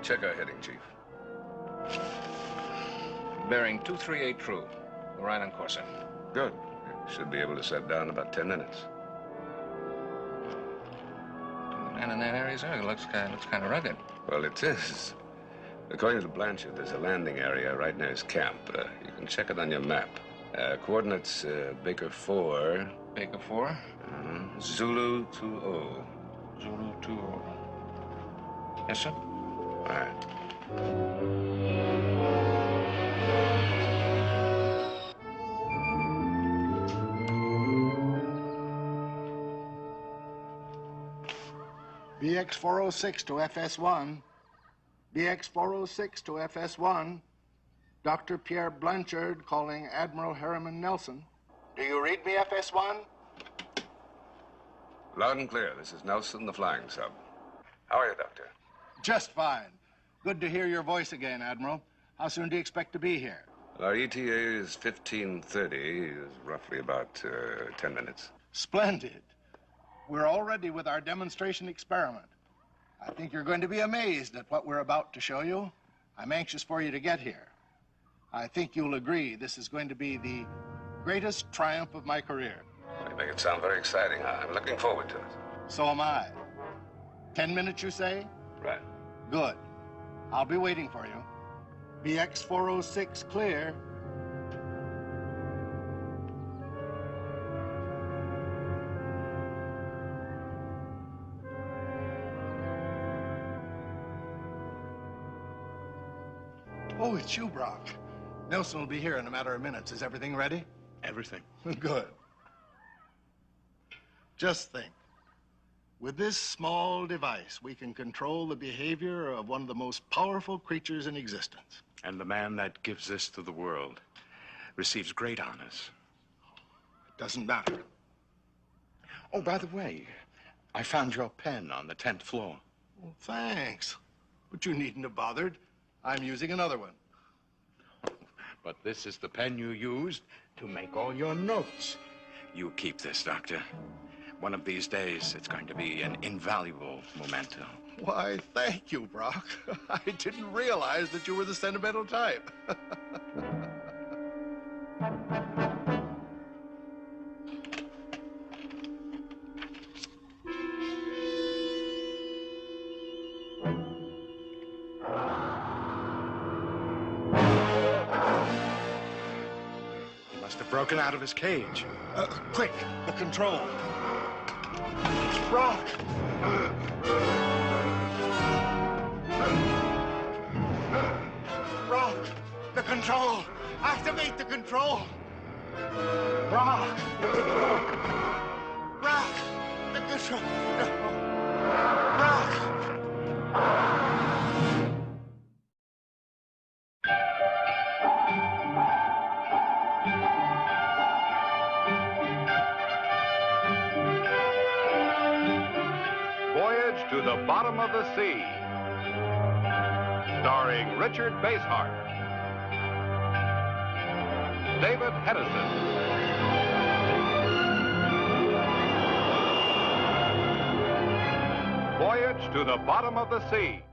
Check our heading, Chief. Bearing 238 true. We're right on course, sir. Good. Should be able to set down in about 10 minutes. The man in that area, sir, it looks kind of rugged. Well, it is. According to Blanchard, there's a landing area right near his camp. You can check it on your map. Coordinates, Baker 4. Baker 4? Zulu 20. Zulu 20. Yes, sir? All right. BX 406 to FS1. BX 406 to FS1. Dr. Pierre Blanchard calling Admiral Harriman Nelson. Do you read me, FS1? Loud and clear. This is Nelson, the flying sub. How are you, Doctor? Just fine. Good to hear your voice again, Admiral. How soon do you expect to be here? Our ETA is 15:30, is roughly about 10 minutes. Splendid. We're all ready with our demonstration experiment. I think you're going to be amazed at what we're about to show you. I'm anxious for you to get here. I think you'll agree this is going to be the greatest triumph of my career. You make it sound very exciting. I'm looking forward to it. So am I. 10 minutes, you say? Right. Good. I'll be waiting for you. BX 406 clear. Oh, it's you, Brock. Nelson will be here in a matter of minutes. Is everything ready? Everything. Good. Just think. With this small device, we can control the behavior of one of the most powerful creatures in existence. And the man that gives this to the world receives great honors. It doesn't matter. Oh, by the way, I found your pen on the 10th floor. Well, thanks. But you needn't have bothered. I'm using another one. But this is the pen you used to make all your notes. You keep this, Doctor. One of these days, it's going to be an invaluable memento. Why, thank you, Brock. I didn't realize that you were the sentimental type. He must have broken out of his cage. Quick, the control. Brock! Brock! The control! Activate the control! Brock! Brock! The control! Brock! To the Bottom of the Sea, starring Richard Basehart, David Hedison, Voyage to the Bottom of the Sea.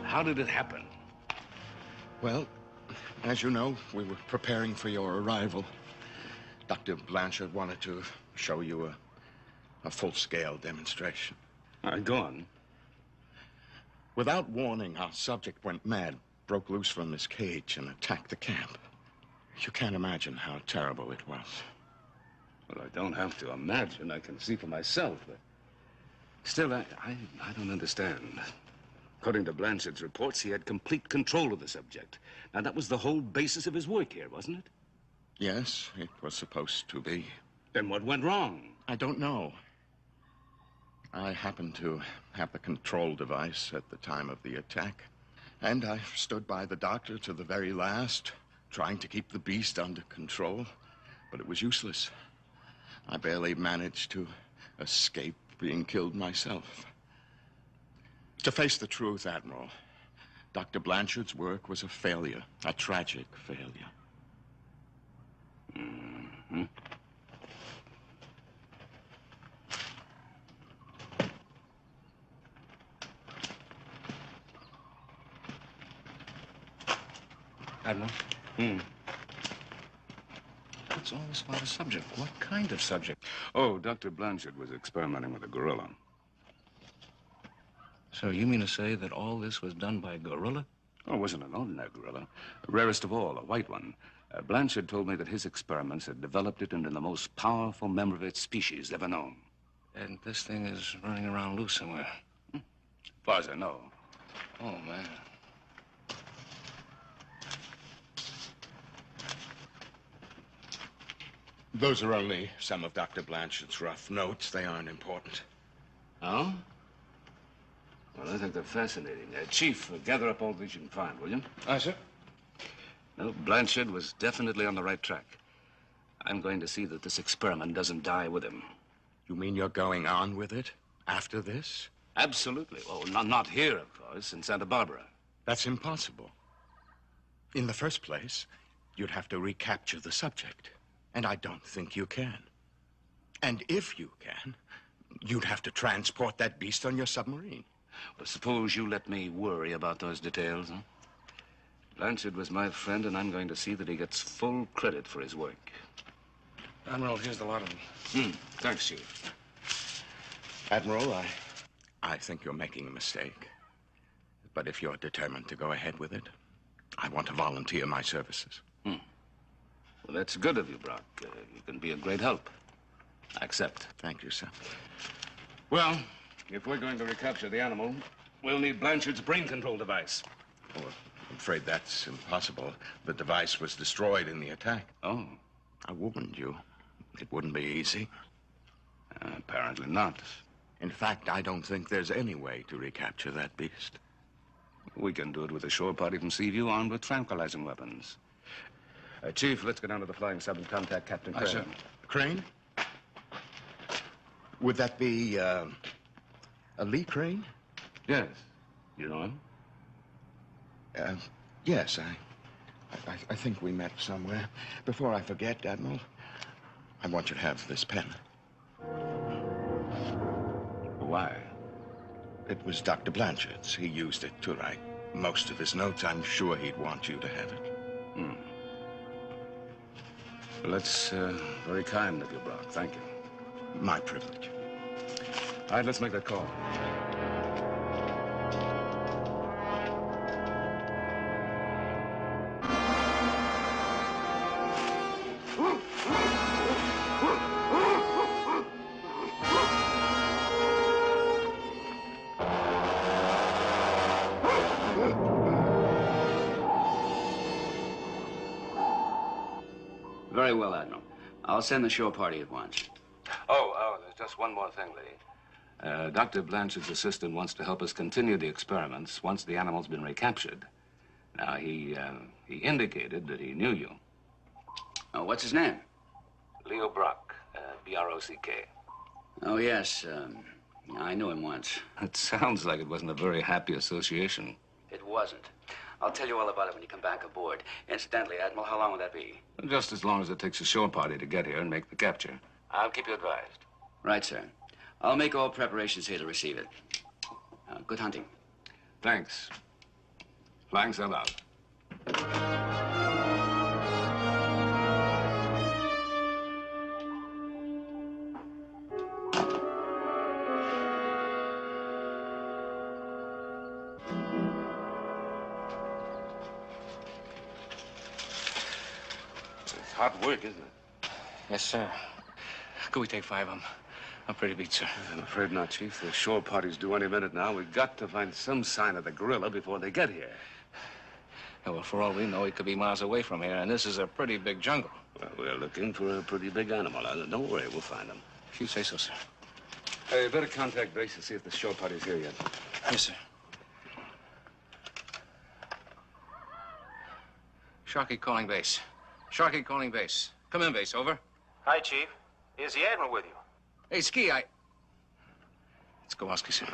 How did it happen? Well, as you know, we were preparing for your arrival. Dr. Blanchard wanted to show you a full-scale demonstration. All right, go on. Without warning, our subject went mad, broke loose from his cage, and attacked the camp. You can't imagine how terrible it was. Well, I don't have to imagine. I can see for myself. But still, I don't understand. According to Blanchard's reports, he had complete control of the subject. Now, that was the whole basis of his work here, wasn't it? Yes, it was supposed to be. Then what went wrong? I don't know. I happened to have the control device at the time of the attack, and I stood by the doctor to the very last, trying to keep the beast under control, but it was useless. I barely managed to escape being killed myself. To face the truth, Admiral, Dr. Blanchard's work was a failure, a tragic failure. Mm-hmm. Admiral? What's all this about a subject? What kind of subject? Oh, Dr. Blanchard was experimenting with a gorilla. So you mean to say that all this was done by a gorilla? Oh, it wasn't an ordinary gorilla. The rarest of all, a white one. Blanchard told me that his experiments had developed it into the most powerful member of its species ever known. And this thing is running around loose somewhere. As far as I know. Oh, man. Those are only some of Dr. Blanchard's rough notes. They aren't important. Oh? Well, I think they're fascinating. Chief, gather up all these you can find, will you? Aye, sir. No, Blanchard was definitely on the right track. I'm going to see that this experiment doesn't die with him. You mean you're going on with it after this? Absolutely. Oh, not here, of course, in Santa Barbara. That's impossible. In the first place, you'd have to recapture the subject. And I don't think you can. And if you can, you'd have to transport that beast on your submarine. Well, suppose you let me worry about those details, huh? Blanchard was my friend, and I'm going to see that he gets full credit for his work. Admiral, here's the lot of them. Thanks, Chief. Admiral, I think you're making a mistake. But if you're determined to go ahead with it, I want to volunteer my services. Well, that's good of you, Brock. You can be a great help. I accept. Thank you, sir. Well, if we're going to recapture the animal, we'll need Blanchard's brain control device. Oh, I'm afraid that's impossible. The device was destroyed in the attack. Oh. I warned you. It wouldn't be easy. Apparently not. In fact, I don't think there's any way to recapture that beast. We can do it with a shore party from Seaview armed with tranquilizing weapons. Chief, let's go down to the flying sub and contact Captain Crane. Sir. Crane? Would that be, a Lee Crane? Yes. You know him? Yes, I think we met somewhere. Before I forget, Admiral, I want you to have this pen. Why? It was Dr. Blanchard's. He used it to write most of his notes. I'm sure he'd want you to have it. Well, that's very kind of you, Brock. Thank you. My privilege. All right, let's make that call. Very well, Admiral. I'll send the shore party at once. Oh, there's just one more thing, Lee. Dr. Blanchard's assistant wants to help us continue the experiments once the animal's been recaptured. Now, he indicated that he knew you. Oh, what's his name? Leo Brock, B-R-O-C-K. Oh, yes. I knew him once. It sounds like it wasn't a very happy association. It wasn't. I'll tell you all about it when you come back aboard. Incidentally, Admiral, how long will that be? Just as long as it takes a shore party to get here and make the capture. I'll keep you advised. Right, sir. I'll make all preparations here to receive it. Good hunting. Thanks. Flying sub out. It's hard work, isn't it? Yes, sir. Could we take 5 of them? I'm pretty beat, sir. I'm afraid not, Chief. The shore party's due any minute now. We've got to find some sign of the gorilla before they get here. Yeah, well, for all we know, he could be miles away from here, and this is a pretty big jungle. Well, we're looking for a pretty big animal. Don't worry, we'll find him. If you say so, sir. Hey, you better contact base and see if the show party's here yet. Yes, sir. Sharkey calling base. Sharkey calling base. Come in, base. Over. Hi, Chief. Is the Admiral with you? Hey, Ski, It's Kowalski, sir.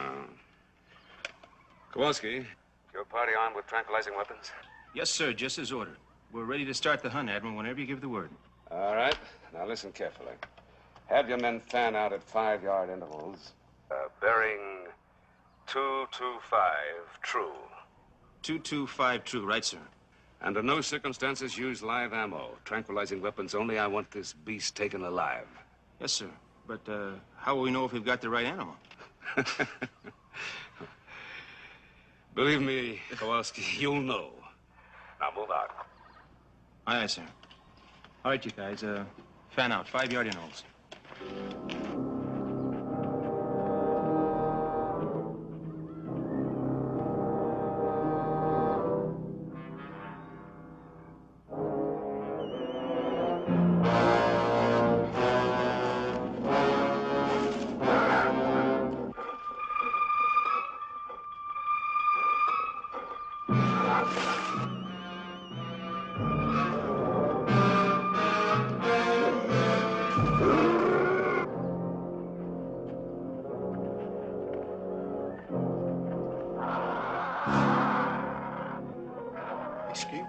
Kowalski, your party armed with tranquilizing weapons? Yes, sir. Just as ordered. We're ready to start the hunt, Admiral, whenever you give the word. All right. Now listen carefully. Have your men fan out at 5-yard intervals. Bearing 225 true. 225 true, right, sir? Under no circumstances use live ammo. Tranquilizing weapons only. I want this beast taken alive. Yes, sir. But how will we know if we've got the right animal? Believe me, Kowalski, you'll know. Now move out. Aye, aye, sir. All right, you guys. Fan out. 5-yard intervals.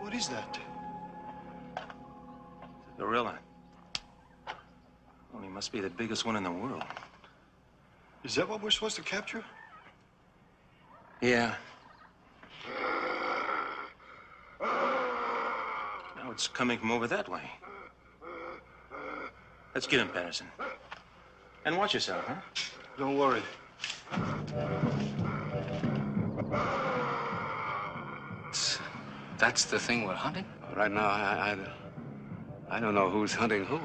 What is that? It's a gorilla. Well, he must be the biggest one in the world. Is that what we're supposed to capture? Yeah. Now it's coming from over that way. Let's get him, Patterson. And watch yourself, huh? Don't worry. That's the thing we're hunting? Right now, I don't know who's hunting who.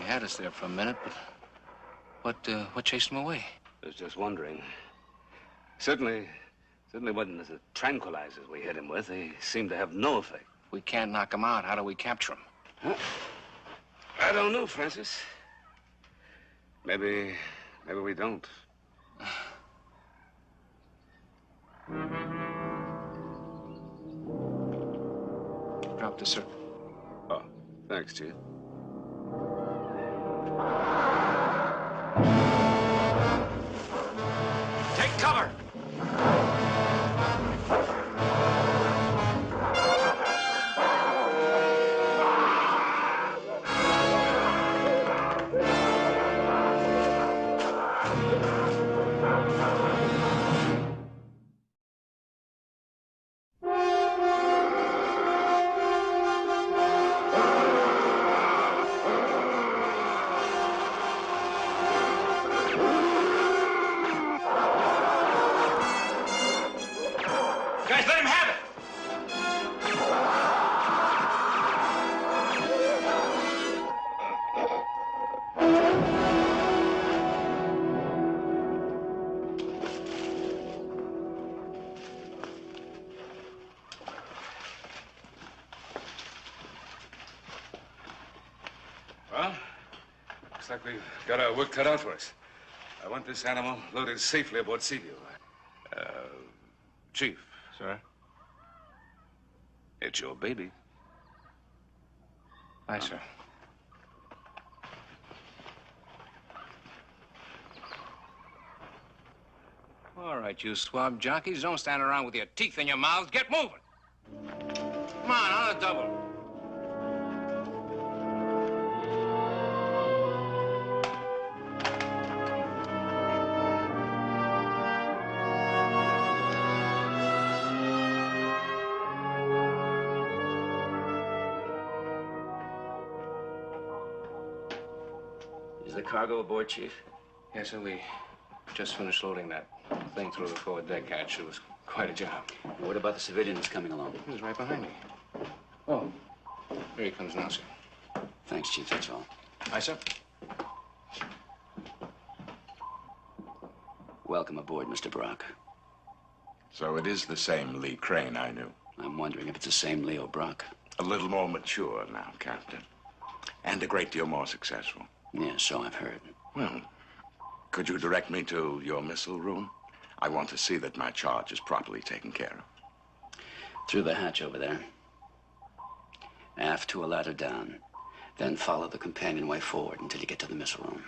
Had us there for a minute, but what chased him away? I was just wondering. Certainly wasn't the tranquilizers we hit him with. They seemed to have no effect. We can't knock him out. How do we capture him? Huh? I don't know, Francis. Maybe we don't. Drop this, sir. Oh, thanks, Chief. Take cover! Looks like we've got our work cut out for us. I want this animal loaded safely aboard Seaview. Chief. Sir? It's your baby. Aye, sir. All right, you swab jockeys, don't stand around with your teeth in your mouths. Get moving. Come on a double. Is the cargo aboard, Chief? Yes, sir. We just finished loading that thing through the forward deck hatch. It was quite a job. What about the civilian that's coming along? He's right behind me. Oh, here he comes now, sir. Thanks, Chief, that's all. Aye, sir. Welcome aboard, Mr. Brock. So it is the same Lee Crane I knew. I'm wondering if it's the same Leo Brock. A little more mature now, Captain. And a great deal more successful. Yeah, so I've heard. Well, could you direct me to your missile room? I want to see that my charge is properly taken care of. Through the hatch over there. Aft to a ladder down. Then follow the companionway forward until you get to the missile room.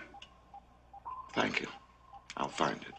Thank you. I'll find it.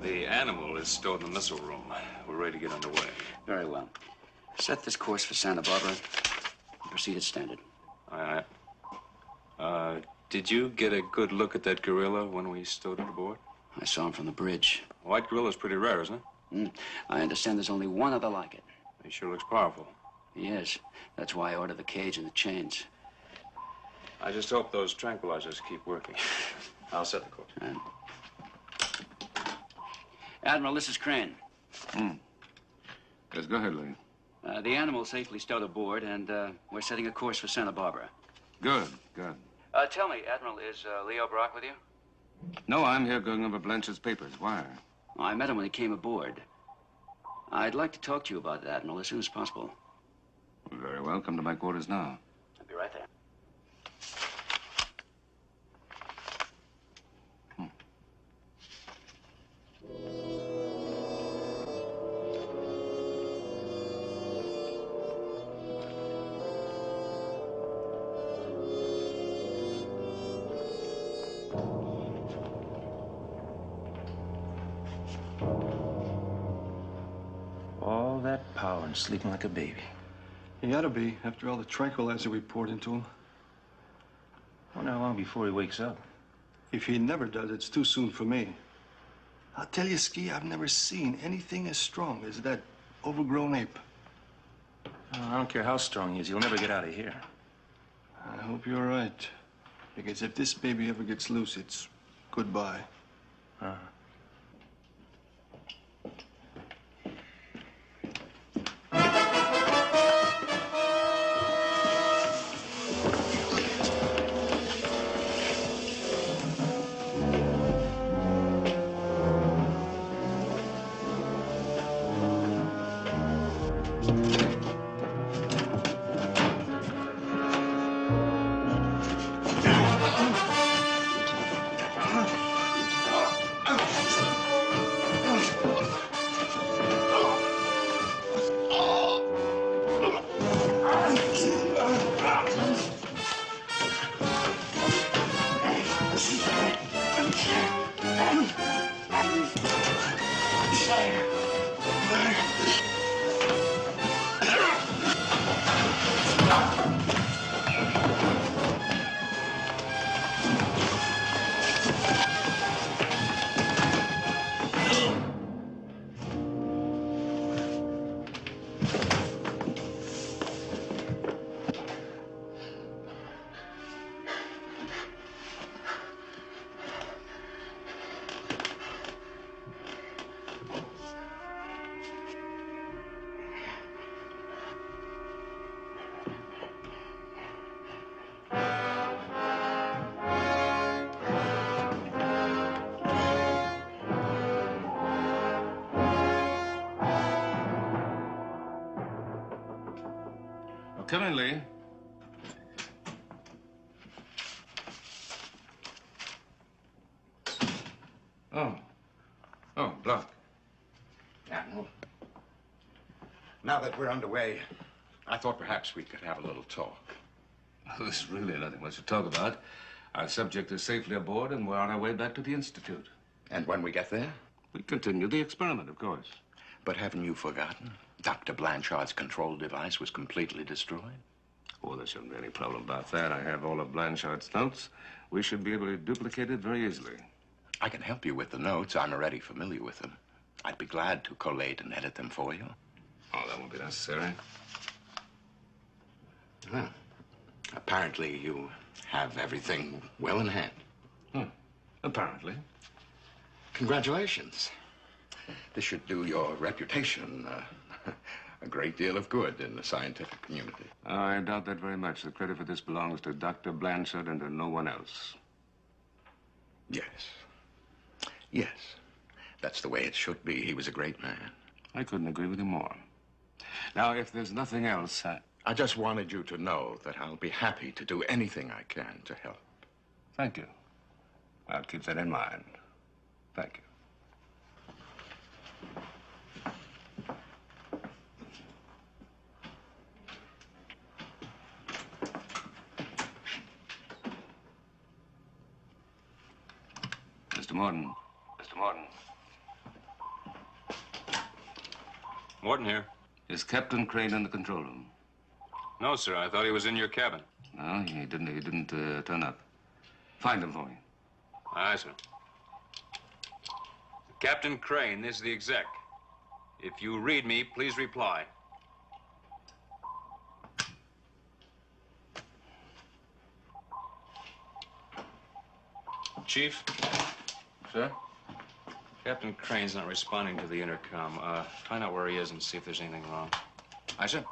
The animal is stored in the missile room. We're ready to get underway. Very well. Set this course for Santa Barbara and proceed as standard. Aye, aye. Did you get a good look at that gorilla when we stowed it aboard? I saw him from the bridge. White gorilla's pretty rare, isn't it? I understand there's only one other like it. He sure looks powerful. He is. That's why I ordered the cage and the chains. I just hope those tranquilizers keep working. I'll set the course. Admiral, this is Crane. Yes, go ahead, Lee. The animal's safely stowed aboard, and we're setting a course for Santa Barbara. Good, good. Tell me, Admiral, is Leo Brock with you? No, I'm here going over Blanchard's papers. Why? I met him when he came aboard. I'd like to talk to you about it, Admiral, as soon as possible. Very well. Come to my quarters now. I'll be right there. All that power and sleeping like a baby. He ought to be, after all the tranquilizer we poured into him. Wonder how long before he wakes up. If he never does, it's too soon for me. I'll tell you, Ski, I've never seen anything as strong as that overgrown ape. Oh, I don't care how strong he is, he'll never get out of here. I hope you're right. Because if this baby ever gets loose, it's goodbye. Come in, Lee. Oh, Block. Admiral, now that we're underway, I thought perhaps we could have a little talk. There's really nothing much to talk about. Our subject is safely aboard, and we're on our way back to the Institute. And when we get there? We continue the experiment, of course. But haven't you forgotten? Dr. Blanchard's control device was completely destroyed. Oh, there shouldn't be any problem about that. I have all of Blanchard's notes. We should be able to duplicate it very easily. I can help you with the notes. I'm already familiar with them. I'd be glad to collate and edit them for you. Oh, that won't be necessary. Well, apparently you have everything well in hand. Apparently. Congratulations. This should do your reputation a great deal of good in the scientific community. I doubt that very much. The credit for this belongs to Dr. Blanchard and to no one else. Yes. Yes. That's the way it should be. He was a great man. I couldn't agree with you more. Now, if there's nothing else, I just wanted you to know that I'll be happy to do anything I can to help. Thank you. I'll keep that in mind. Thank you. Mr. Morton. Mr. Morton. Morton here. Is Captain Crane in the control room? No, sir. I thought he was in your cabin. No, he didn't turn up. Find him for me. Aye, sir. Captain Crane, this is the exec. If you read me, please reply. Chief? Sir? Captain Crane's not responding to the intercom. Find out where he is and see if there's anything wrong. Aye, sir.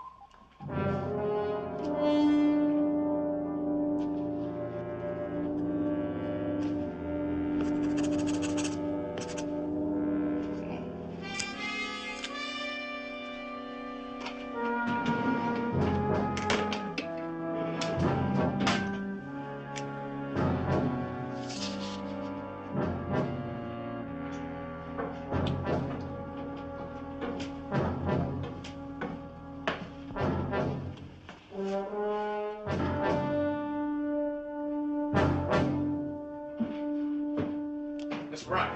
Miss Bryant.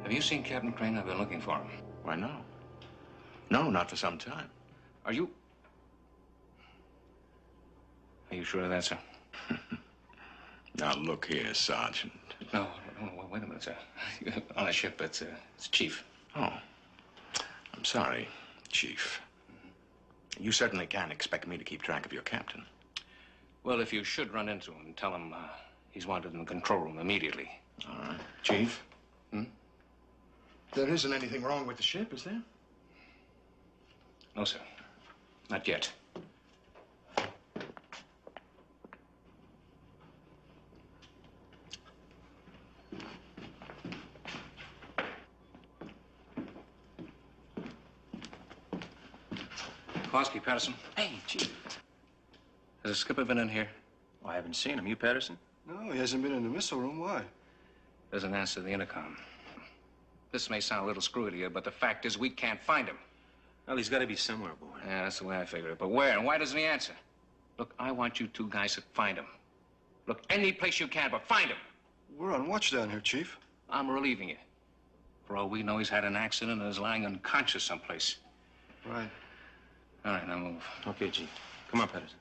Have you seen Captain Crane? I've been looking for him. Why, no. No, not for some time. Are you sure of that, sir? Now, look here, Sergeant. No, wait a minute, sir. On a ship, it's Chief. Oh. I'm sorry, Chief. You certainly can't expect me to keep track of your captain. Well, if you should run into him, tell him he's wanted in the control room immediately. All right. Chief? There isn't anything wrong with the ship, is there? No, sir. Not yet. Kowalski, Patterson. Hey, Chief. Has the skipper been in here? Oh, I haven't seen him. You, Patterson? No, he hasn't been in the missile room. Why? Doesn't answer the intercom. This may sound a little screwy to you, but the fact is we can't find him. Well, he's got to be somewhere aboard. Yeah, that's the way I figured it. But where, and why doesn't he answer? Look, I want you two guys to find him. Look, any place you can, but find him. We're on watch down here, Chief. I'm relieving you. For all we know, he's had an accident and is lying unconscious someplace. Right. All right, now move. Okay, Chief. Come on, Patterson.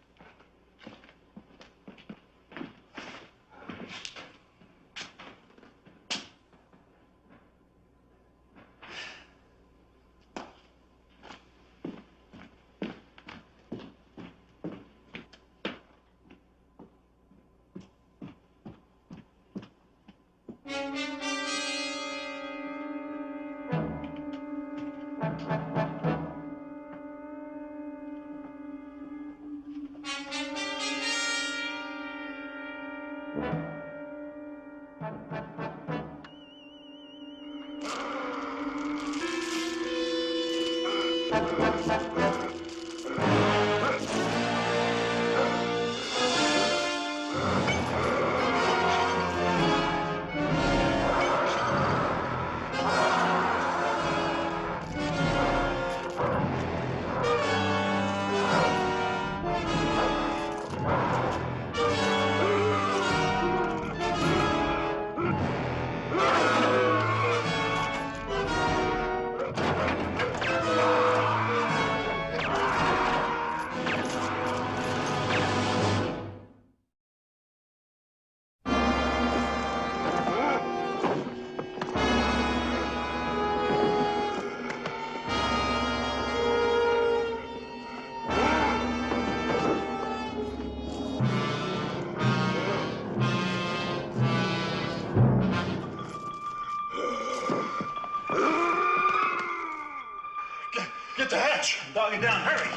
the hatch. Dog it down, hurry.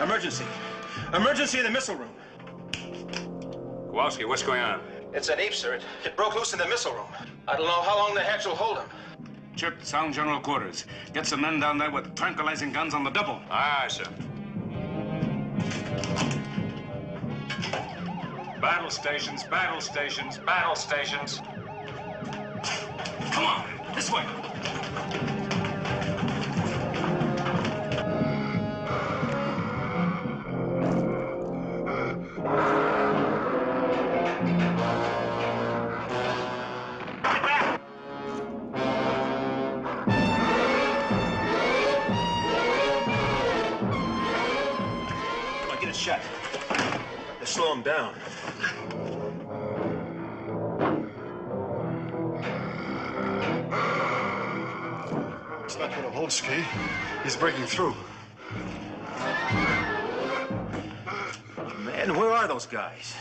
Emergency. Emergency in the missile room. Kowalski, what's going on? It's an ape, sir. It broke loose in the missile room. I don't know how long the hatch will hold him. Chip, sound general quarters. Get some men down there with tranquilizing guns on the double. Aye, sir. Battle stations, battle stations, battle stations. Come on, this way. Shut. They slow him down. It's not going to hold, Ski. He's breaking through. Man, where are those guys?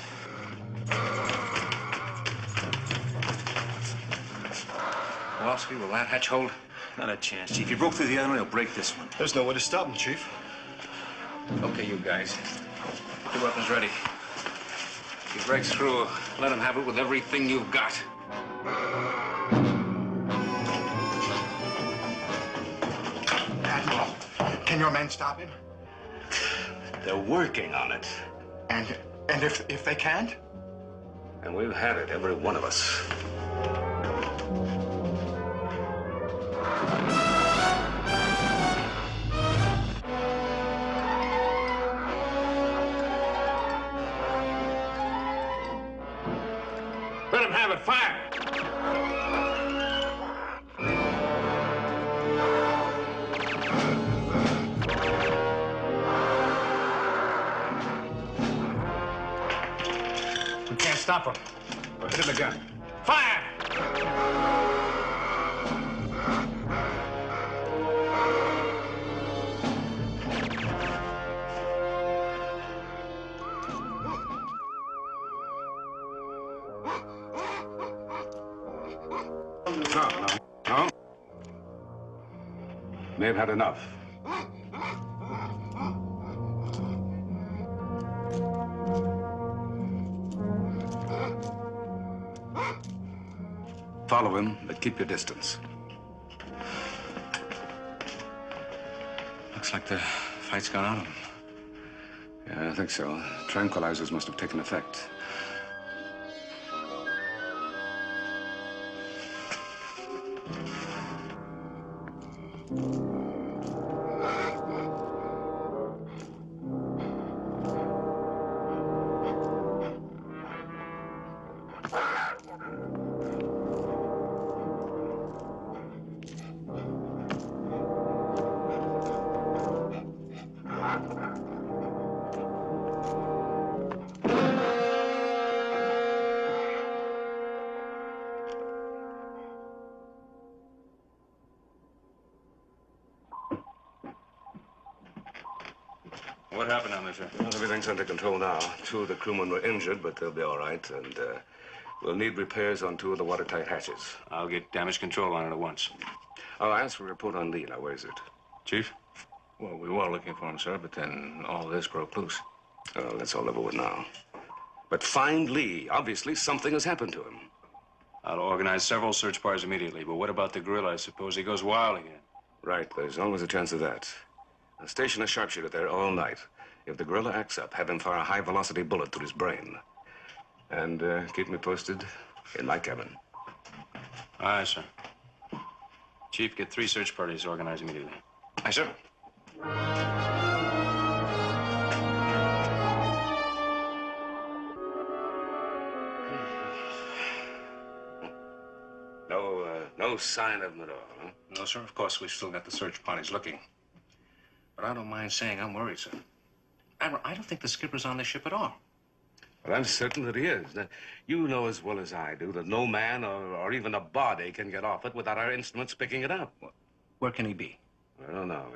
Kowalski, will that hatch hold? Not a chance, Chief. He broke through the other one, he'll break this one. There's no way to stop him, Chief. Okay, you guys. Get your weapons ready. If he breaks through, let him have it with everything you've got. Admiral, can your men stop him? They're working on it. And if they can't? And we've had it, every one of us. Let him have it. Fire! We can't stop them. We'll hit him again. Fire! No. They've had enough. Follow him, but keep your distance. Looks like the fight's gone out of him. Yeah, I think so. Tranquilizers must have taken effect. What happened now, mister? Well, everything's under control now. 2 of the crewmen were injured, but they'll be all right. And we'll need repairs on 2 of the watertight hatches. I'll get damage control on it at once. I'll ask for a report on Lee. Now, where is it? Chief? Well, we were looking for him, sir, but then all this broke loose. Oh, that's all over with now. But find Lee. Obviously, something has happened to him. I'll organize several search parties immediately, but what about the gorilla? I suppose he goes wild again. Right, there's always a chance of that. I'll station a sharpshooter there all night. If the gorilla acts up, have him fire a high-velocity bullet through his brain. And keep me posted in my cabin. Aye, sir. Chief, get 3 search parties organized immediately. Aye, sir. No sign of him at all, huh? No, sir. Of course, we've still got the search parties looking. But I don't mind saying I'm worried, sir. Admiral, I don't think the skipper's on this ship at all. Well, I'm certain that he is. Now, you know as well as I do that no man or even a body can get off it without our instruments picking it up. Where can he be? I don't know.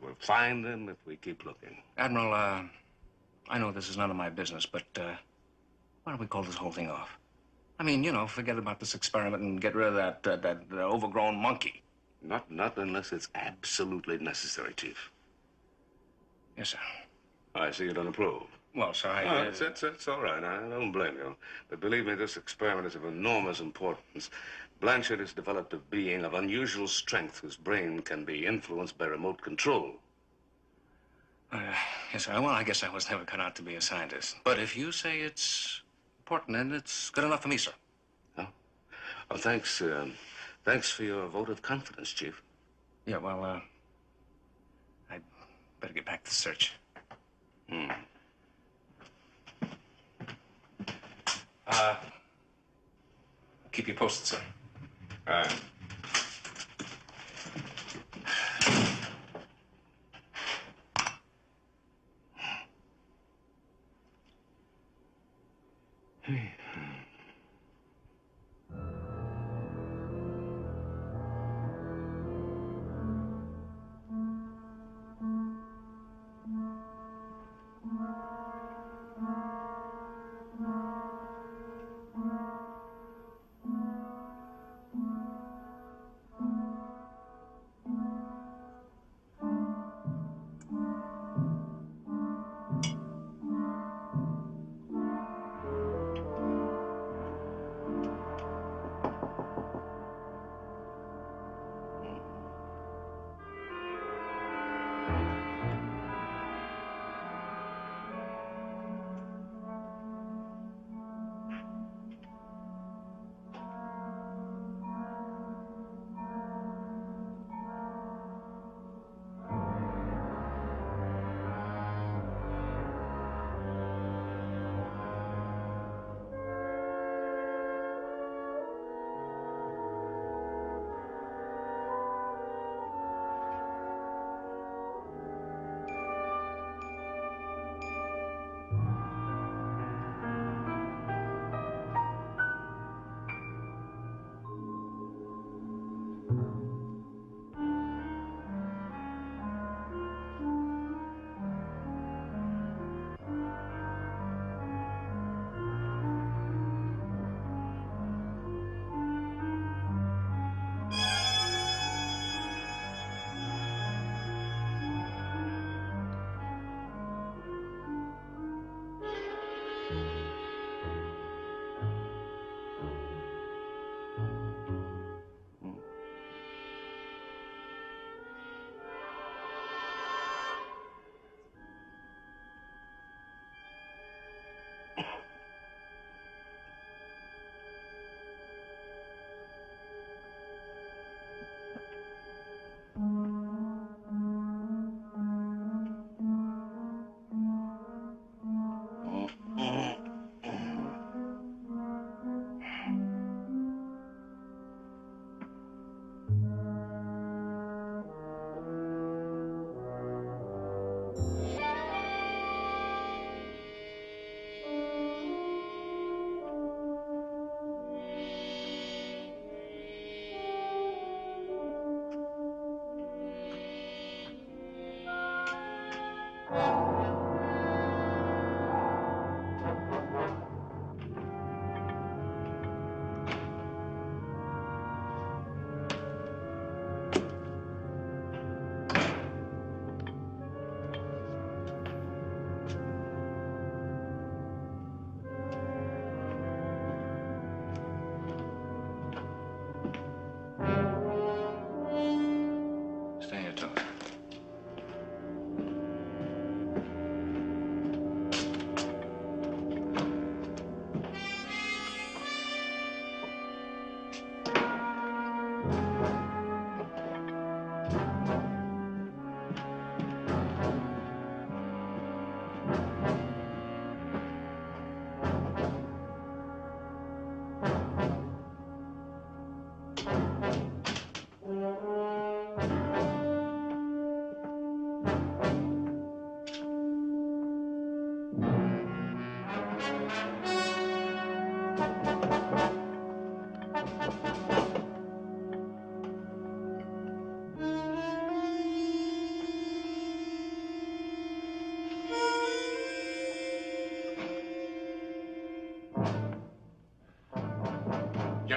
We'll find him if we keep looking. Admiral, I know this is none of my business, but why don't we call this whole thing off? I mean, you know, forget about this experiment and get rid of that overgrown monkey. Not unless it's absolutely necessary, Chief. Yes, sir. I see you don't approve. Well, sir, It's all right. I don't blame you. But believe me, this experiment is of enormous importance. Blanchard has developed a being of unusual strength whose brain can be influenced by remote control. Yes, sir. Well, I guess I was never cut out to be a scientist. But if you say it's important, then it's good enough for me, sir. Oh, well, thanks. Thanks for your vote of confidence, Chief. Yeah, well, I'd better get back to the search. Keep you posted, sir. All right.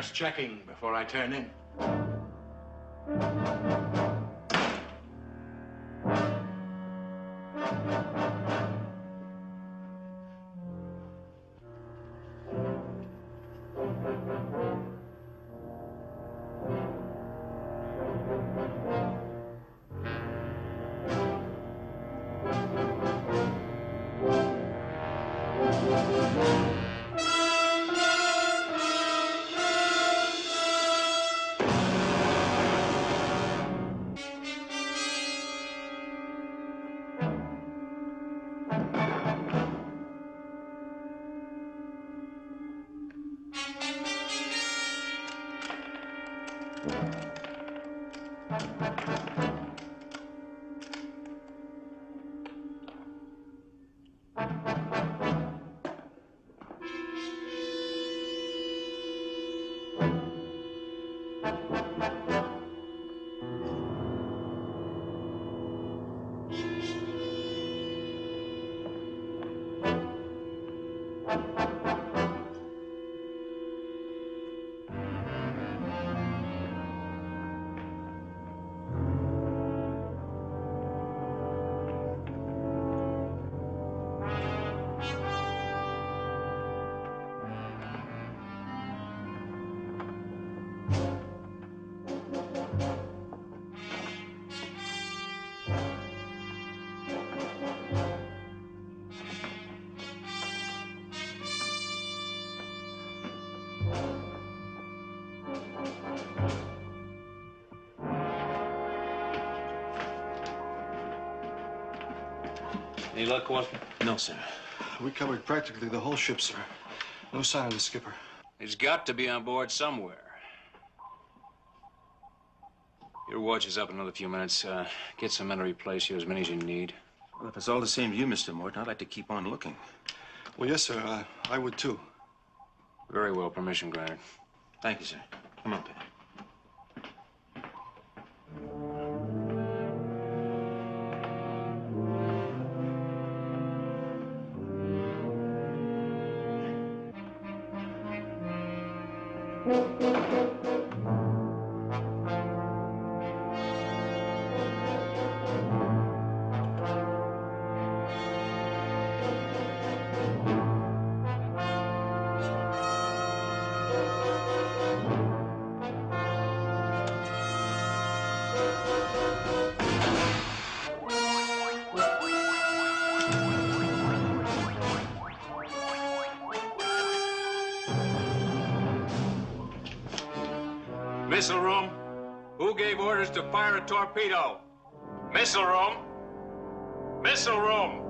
Just checking before I turn in. Any luck, Watson? No, sir. We covered practically the whole ship, sir. No sign of the skipper. He's got to be on board somewhere. Your watch is up in another few minutes. Get some men to replace you, as many as you need. Well, if it's all the same to you, Mr. Morton, I'd like to keep on looking. Well, yes, sir. I would, too. Very well. Permission granted. Thank you, sir. Come on, Pete. Missile room, who gave orders to fire a torpedo? Missile room. Missile room.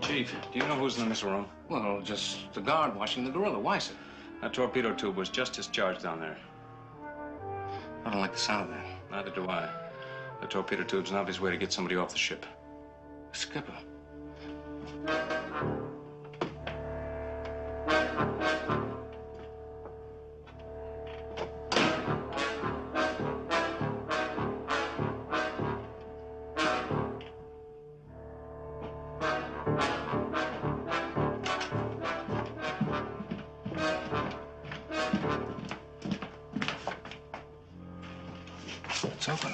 Chief, do you know who's in the missile room? Well, just the guard watching the gorilla. Why, sir? That torpedo tube was just discharged down there. I don't like the sound of that. Neither do I. The torpedo tube's an obvious way to get somebody off the ship. Skipper. It's open.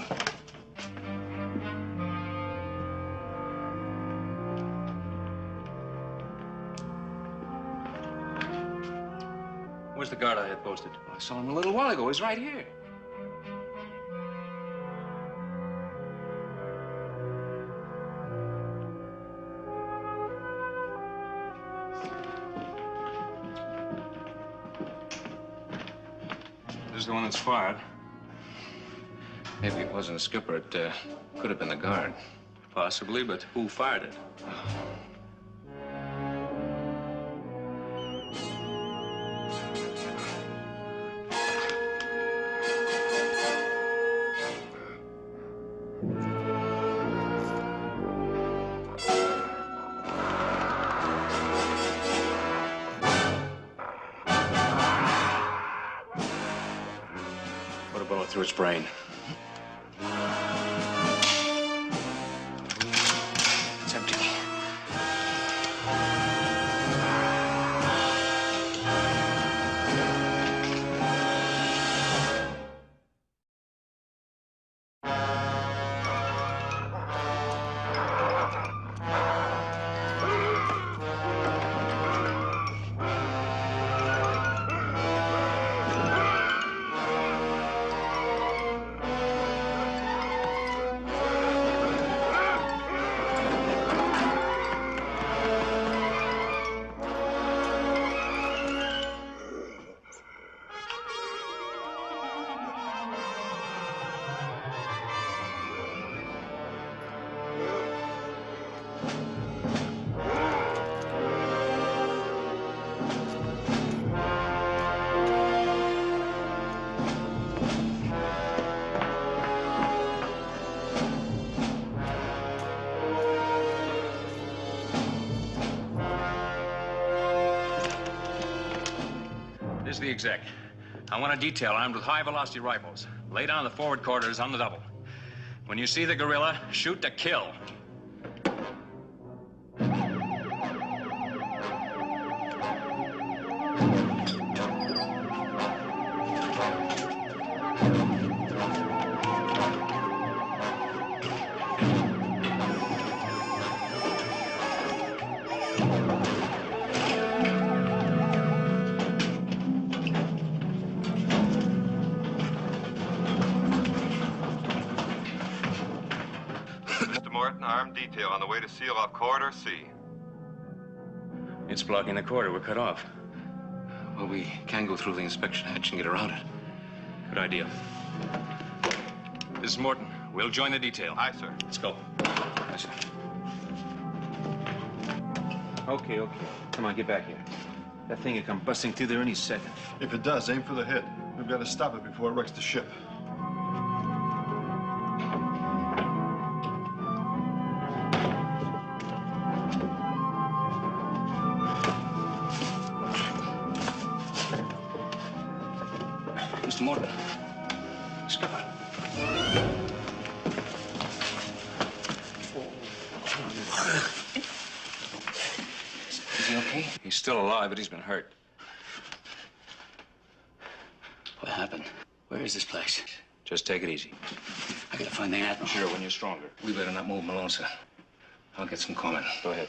Where's the guard I had posted? I saw him a little while ago. He's right here. This is the one that's fired. Maybe it wasn't a skipper. It could have been the guard. Possibly, but who fired it? Put a bullet through its brain. exec. I want a detail armed with high-velocity rifles. Lay down the forward corridors on the double. When you see the gorilla, shoot to kill. Armed detail on the way to seal off Corridor C. It's blocking the corridor. We're cut off. Well, we can go through the inspection hatch and get around it. Good idea. This is Morton. We'll join the detail. Aye, sir. Let's go. Aye, sir. Okay. Come on, get back here. That thing will come busting through there any second. If it does, aim for the head. We've got to stop it before it wrecks the ship. Mr. Morton. Skipper. Is he okay? He's still alive, but he's been hurt. What happened? Where is this place? Just take it easy. I gotta find the Admiral. Sure, when you're stronger. We better not move Malone, sir. I'll get some comment. Go ahead.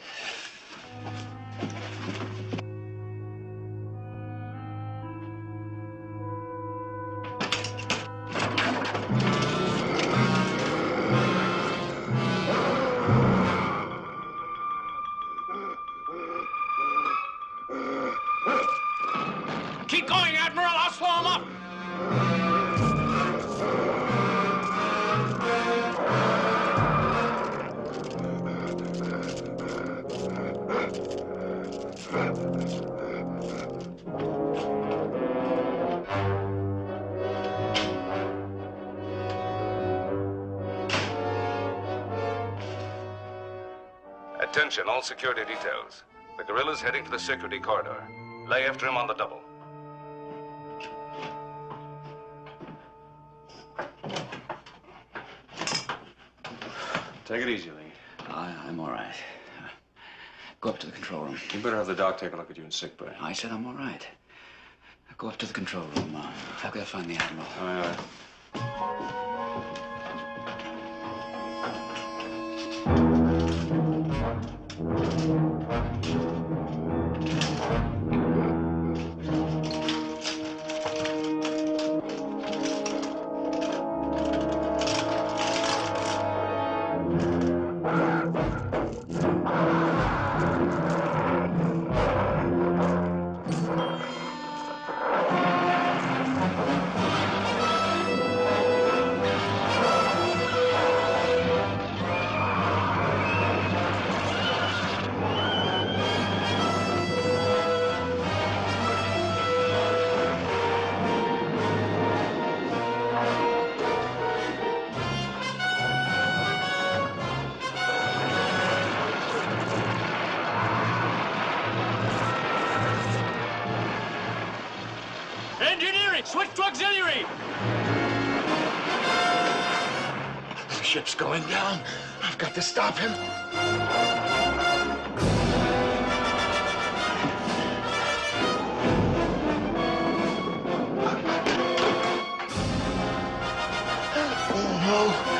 Keep going, Admiral. I'll slow him up. Attention, all security details. The gorilla's heading for the security corridor. Lay after him on the double. Take it easy, Lee. I'm all right. Go up to the control room. You better have the doc take a look at you in sick bay. I said I'm all right. Go up to the control room. I've got to find the Admiral. All right. Engineering! Switch to auxiliary! The ship's going down. I've got to stop him. Oh, no.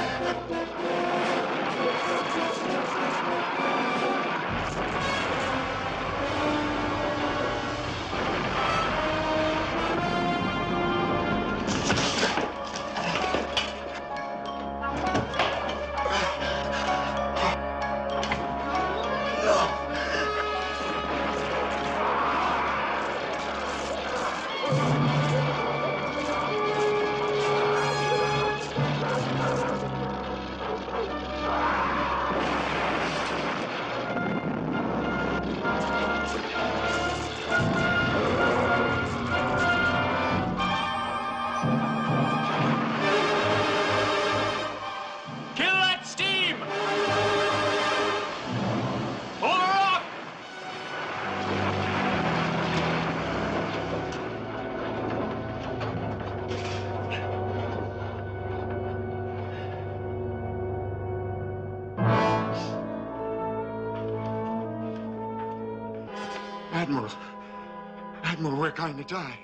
Admiral, we're going to die.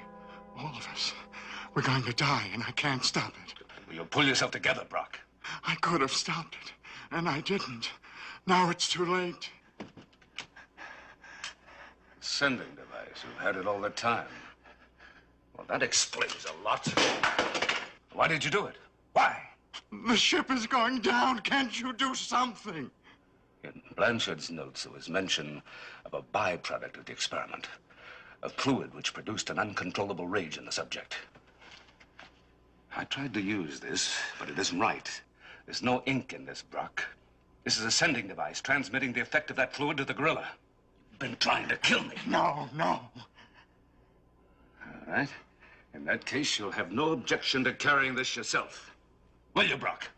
All of us. We're going to die, and I can't stop it. Will you pull yourself together, Brock? I could have stopped it, and I didn't. Now it's too late. Sending device. You've had it all the time. Well, that explains a lot. Why did you do it? Why? The ship is going down. Can't you do something? In Blanchard's notes, there was mention of a byproduct of the experiment. A fluid which produced an uncontrollable rage in the subject. I tried to use this, but it isn't right. There's no ink in this, Brock. This is a sending device transmitting the effect of that fluid to the gorilla. You've been trying to kill me. No. All right. In that case, you'll have no objection to carrying this yourself. Will you, Brock?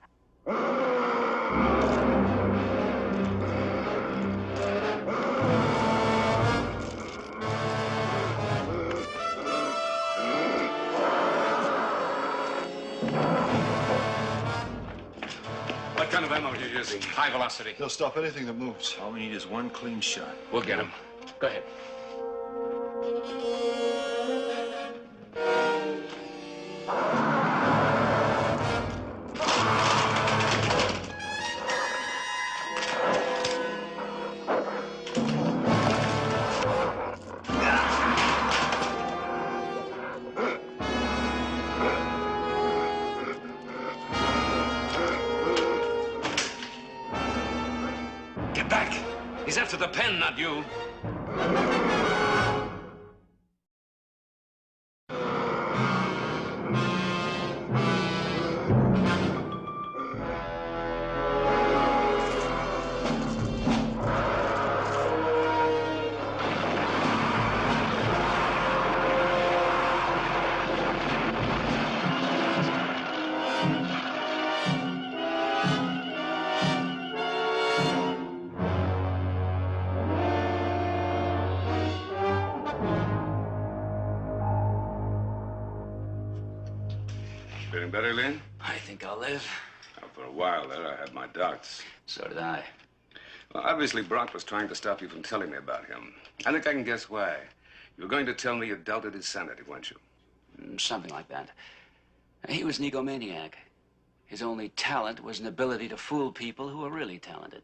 What kind of ammo are you using? High velocity. He'll stop anything that moves. All we need is one clean shot. We'll get him. Go ahead. Get back! He's after the pen, not you. Feeling better, Lynn? I think I'll live. For a while there, I had my doubts. So did I. Well, obviously, Brock was trying to stop you from telling me about him. I think I can guess why. You were going to tell me you doubted his sanity, weren't you? Something like that. He was an egomaniac. His only talent was an ability to fool people who were really talented.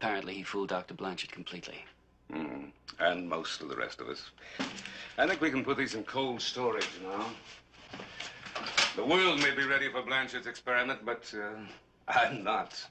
Apparently, he fooled Dr. Blanchard completely. And most of the rest of us. I think we can put these in cold storage now. The world may be ready for Blanchard's experiment, but I'm not.